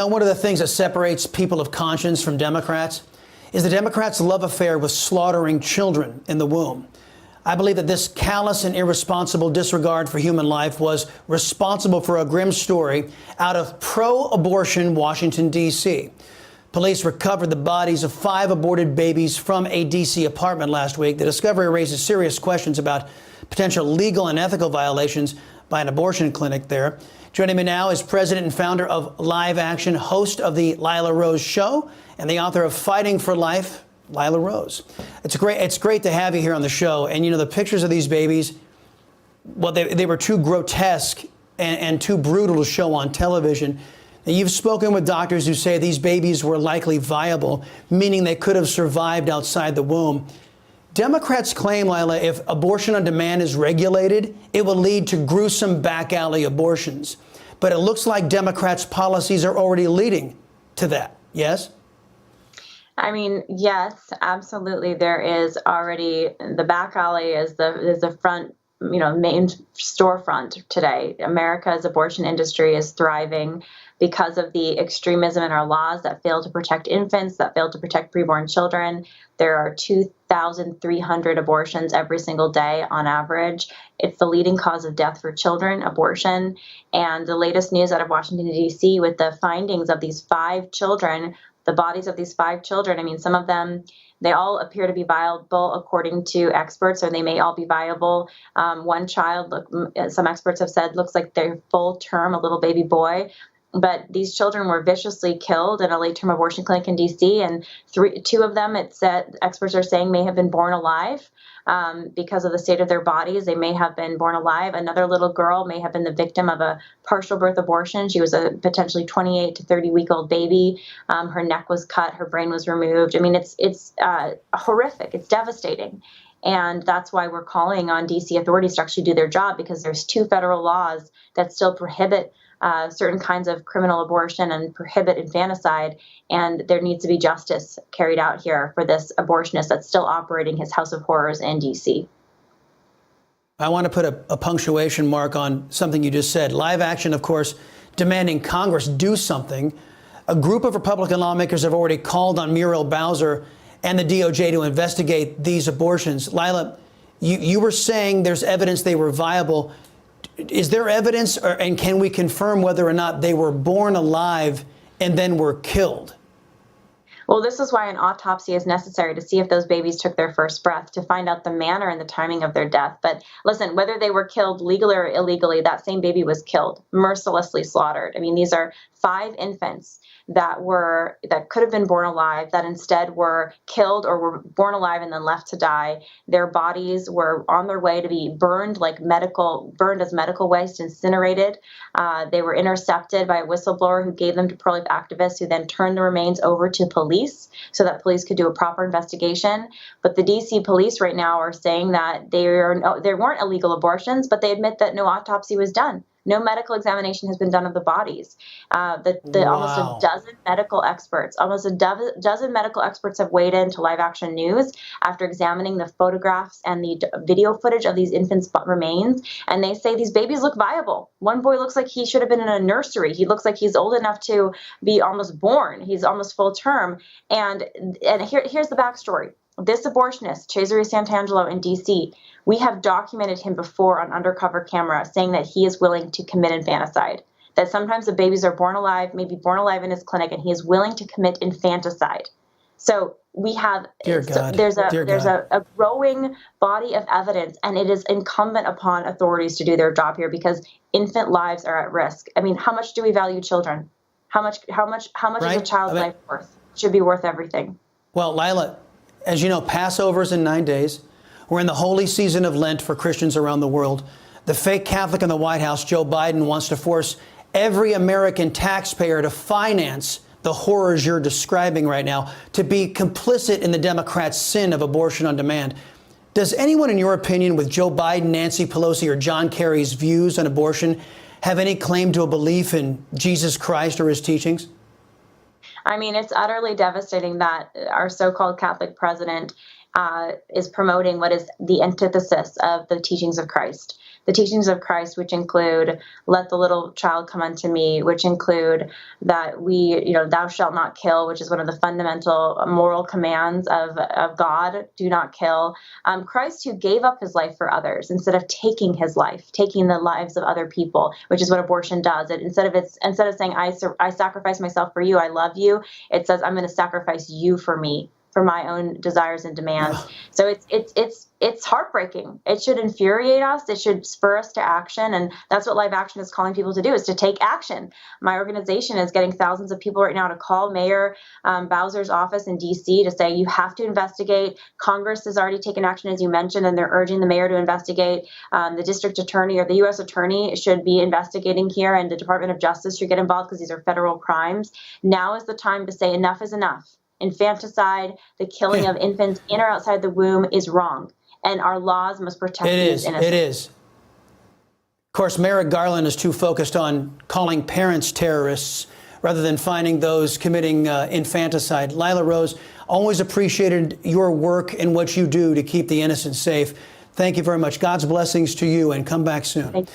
And one of the things that separates people of conscience from Democrats is the Democrats' love affair with slaughtering children in the womb. I believe that this callous and irresponsible disregard for human life was responsible for a grim story out of pro-abortion Washington, D.C. Police recovered the bodies of 5 aborted babies from a D.C. apartment last week. The discovery raises serious questions about potential legal and ethical violations by an abortion clinic there. Joining me now is president and founder of Live Action, host of the Lila Rose Show, and the author of Fighting for Life, Lila Rose. It's great to have you here on the show. And, you know, the pictures of these babies, well, they were too grotesque and too brutal to show on television. And you've spoken with doctors who say these babies were likely viable, meaning they could have survived outside the womb. Democrats claim, Lila, if abortion on demand is regulated, it will lead to gruesome back alley abortions. But it looks like Democrats' policies are already leading to that. Yes? I mean, yes, absolutely. There is already the back alley is the front, main storefront today. America's abortion industry is thriving because of the extremism in our laws that fail to protect infants, that fail to protect preborn children. There are 2,300 abortions every single day on average. It's the leading cause of death for children, abortion. And the latest news out of Washington, D.C. with the findings of these 5 children, the bodies of these 5 children, I mean, some of them, they all appear to be viable according to experts, or they may all be viable. One child, some experts have said, looks like they're full term, a little baby boy. But these children were viciously killed in a late-term abortion clinic in D.C., and 2 of them, it said, experts are saying, may have been born alive because of the state of their bodies. They may have been born alive. Another little girl may have been the victim of a partial birth abortion. She was a potentially 28 to 30-week-old baby. Her neck was cut. Her brain was removed. I mean, it's horrific. It's devastating. And that's why we're calling on D.C. authorities to actually do their job, because there's 2 federal laws that still prohibit certain kinds of criminal abortion and prohibit infanticide, and there needs to be justice carried out here for this abortionist that's still operating his house of horrors in D.C. I want to put a punctuation mark on something you just said. Live Action, of course, demanding Congress do something. A group of Republican lawmakers have already called on Muriel Bowser and the DOJ to investigate these abortions. Lila, you were saying there's evidence they were viable. Is there evidence, and can we confirm whether or not they were born alive and then were killed? Well, this is why an autopsy is necessary, to see if those babies took their first breath, to find out the manner and the timing of their death. But listen, whether they were killed legally or illegally, that same baby was killed, mercilessly slaughtered. I mean, these are 5 infants that could have been born alive, that instead were killed or were born alive and then left to die. Their bodies were on their way to be burned as medical waste, incinerated. They were intercepted by a whistleblower who gave them to pro-life activists, who then turned the remains over to police so that police could do a proper investigation. But the DC police right now are saying that there weren't illegal abortions, but they admit that no autopsy was done. No medical examination has been done of the bodies. Wow. Almost a dozen medical experts have weighed in to Live Action News after examining the photographs and the video footage of these infants' remains. And they say these babies look viable. One boy looks like he should have been in a nursery. He looks like he's old enough to be almost born. He's almost full term. And here's the backstory. This abortionist, Cesare Santangelo in D.C., we have documented him before on undercover camera saying that he is willing to commit infanticide, that sometimes the babies are born alive, maybe born alive in his clinic, and he is willing to commit infanticide. So we have, there's a growing body of evidence, and it is incumbent upon authorities to do their job here, because infant lives are at risk. I mean, how much do we value children? How much right? is a child's life worth? It should be worth everything. Well, Lila, as you know, Passover's in 9 days. We're in the holy season of Lent for Christians around the world. The fake Catholic in the White House, Joe Biden, wants to force every American taxpayer to finance the horrors you're describing right now, to be complicit in the Democrats' sin of abortion on demand. Does anyone, in your opinion, with Joe Biden, Nancy Pelosi, or John Kerry's views on abortion have any claim to a belief in Jesus Christ or his teachings? I mean, it's utterly devastating that our so-called Catholic president is promoting what is the antithesis of the teachings of Christ. the teachings of Christ, which include let the little child come unto me, which include that we, thou shalt not kill, which is one of the fundamental moral commands of God, do not kill. Christ, who gave up his life for others instead of taking his life, taking the lives of other people, which is what abortion does. Instead of saying I sacrifice myself for you, I love you, it says I'm going to sacrifice you for me, for my own desires and demands. So it's heartbreaking. It should infuriate us. It should spur us to action. And that's what Live Action is calling people to do, is to take action. My organization is getting thousands of people right now to call Mayor Bowser's office in D.C. to say, you have to investigate. Congress has already taken action, as you mentioned, and they're urging the mayor to investigate. The district attorney or the U.S. attorney should be investigating here, and the Department of Justice should get involved because these are federal crimes. Now is the time to say enough is enough. Infanticide, the killing of infants in or outside the womb, is wrong, and our laws must protect these innocents. It is. Of course, Merrick Garland is too focused on calling parents terrorists rather than finding those committing infanticide. Lila Rose, always appreciated your work and what you do to keep the innocent safe. Thank you very much. God's blessings to you, and come back soon.